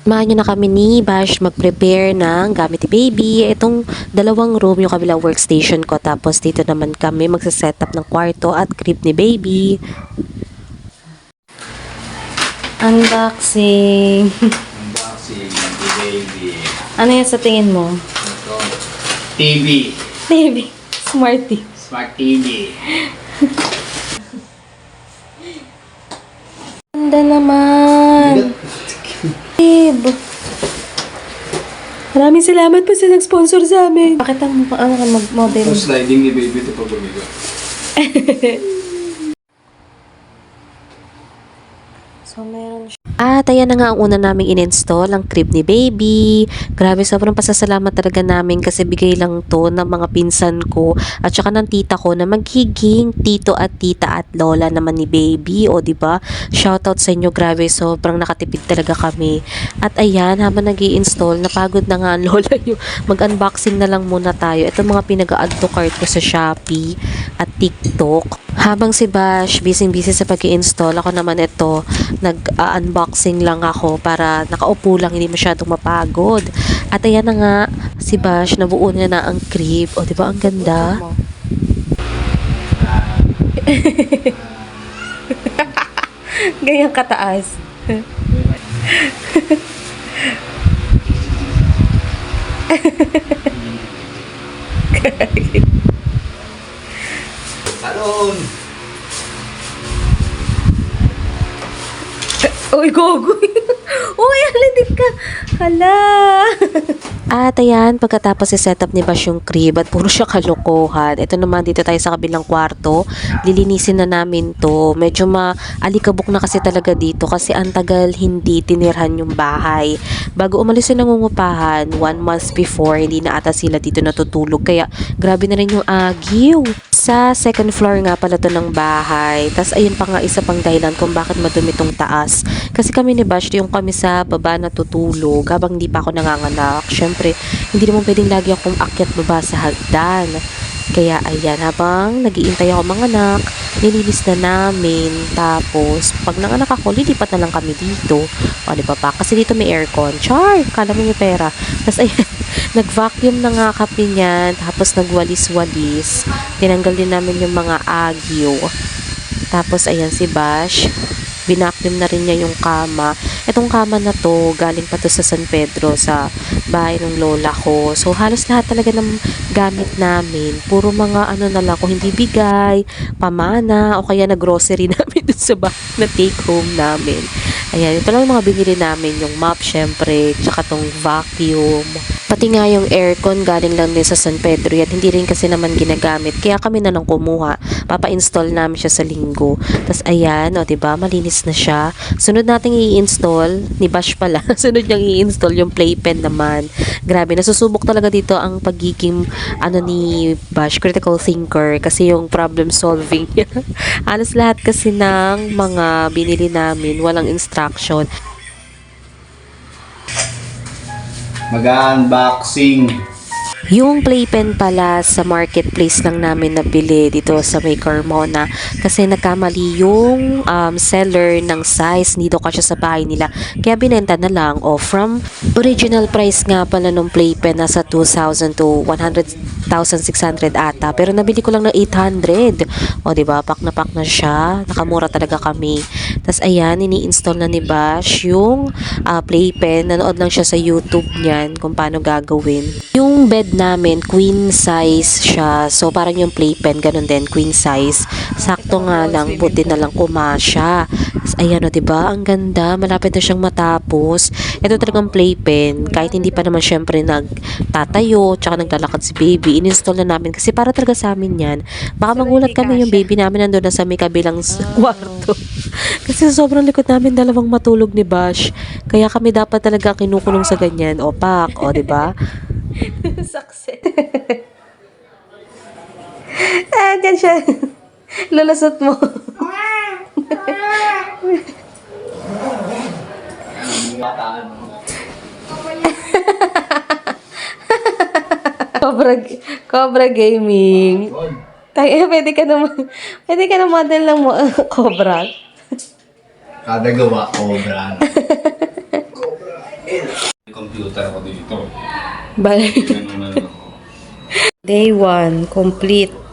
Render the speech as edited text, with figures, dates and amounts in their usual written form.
Samahan nyo na kami ni Bash mag-prepare ng gamit ni Baby. Itong dalawang room yung kabilang workstation ko. Tapos dito naman kami magsaset-up ng kwarto at crib ni Baby. Unboxing. Unboxing ni Baby. Ano yan sa tingin mo? Ito. TV. Baby, Smarty. Smart TV. Ganda naman. Babe. Maraming salamat po sa nag-sponsor sa amin. Bakit ang mag-model? Ito sliding ni Baby ito pag bumigo. So, meron siya. At ayan na nga ang una naming in-install, ang crib ni Baby. Grabe, sobrang pasasalamat talaga namin kasi bigay lang to ng mga pinsan ko at saka ng tita ko na magiging tito at tita at lola naman ni Baby. O, diba? Shoutout sa inyo, grabe, sobrang nakatipid talaga kami. At ayan, habang nag-i-install, napagod na nga ang lola yung mag-unboxing na lang muna tayo. Ito mga pinag-add to cart ko sa Shopee at TikTok. Habang si Bash, busy-busy sa pag-i-install, ako naman ito, nag-unboxing lang ako para nakaupo lang, hindi masyadong mapagod. At ayan na nga, si Bash, nabuo niya na ang crib. O, diba, ang ganda? Ganyang kataas. Salon! Uy, gogo. Uy, alidik ka. Hala. At ayan, pagkatapos i-setup ni Bash yung crib at puro siya kalokohan. Ito naman, dito tayo sa kabilang kwarto. Lilinisin na namin to. Medyo maalikabok na kasi talaga dito kasi ang tagal hindi tinirhan yung bahay. Bago umalis yung nangungupahan, 1 month before, hindi na ata sila dito natutulog. Kaya grabe na rin yung agiw. Sa second floor nga pala to ng bahay. Tapos ayun pa nga isa pang dahilan kung bakit madumi tong taas. Kasi kami ni Bash, yung kami sa baba natutulog habang hindi pa ako nanganganak. Syempre, hindi naman pwedeng lagi akong akyat baba sa hagdan. Kaya ayan, habang nag-iintay ako mga anak, nilinis na namin. Tapos, pag nanganak ako, lilipat na lang kami dito. O, di ba pa? Kasi dito may aircon. Char! Kala mo may pera. Tapos, ayan, nag-vacuum na nga kami niyan. Tapos, nagwalis-walis. Tinanggal din namin yung mga agyo. Tapos, ayan si Bash. Binacuum na rin niya yung kama. Itong kama na to, galing pa to sa San Pedro, sa bahay ng lola ko. So, halos lahat talaga ng gamit namin. Puro mga ano na lang, kung hindi bigay, pamana, o kaya na grocery namin dun sa bahay na take home namin. Ayan, ito lang yung mga binili namin. Yung mop, syempre, tsaka tong vacuum. Pati nga yung aircon, galing lang din sa San Pedro. Yan, hindi rin kasi naman ginagamit. Kaya kami na lang kumuha. Papa-install namin siya sa linggo. Tapos, ayan, o, diba, malinis na siya. Sunod nating i-install, ni Bash pala. Sunod niyang i-install yung playpen naman. Grabe, nasusubok talaga dito ang pagiging, ano ni Bash, critical thinker. Kasi yung problem solving niya. Halos lahat kasi ng mga binili namin, walang instruction. Mag-unboxing. Yung playpen pala sa marketplace lang namin nabili dito sa may Carmona kasi nagkamali yung seller ng size, hindi daw kasya sa bahay nila kaya binenta na lang. O, from original price nga pala nung playpen nasa 2,000 to 100,600 ata, pero nabili ko lang ng 800. O, diba, pak na siya, nakamura talaga kami. Tas ayan, ini-install na ni Bash yung playpen. Nanood lang siya sa YouTube niyan kung paano gagawin. Yung bed namin, queen size siya. So, parang yung playpen, ganun din, queen size. Sakto nga lang, buti na lang kumasya. Ayan o, diba? Ang ganda. Malapit na siyang matapos. Ito talagang playpen. Kahit hindi pa naman syempre nagtatayo, tsaka naglalakad si Baby, in-install na namin. Kasi para talaga sa amin yan. Baka magulat kami yung baby namin nandun na sa may kabilang kwarto. Kasi sobrang likod namin dalawang matulog ni Bash. Kaya kami dapat talaga kinukulong sa ganyan. O, pak. O, diba? Success. Dyan siya. Lulusot mo. Cobra Gaming. Tayo, pwede ka na model ng Cobra. Kada gawa, cobra. Computer ako dito. Bye. Ano. Day 1, complete.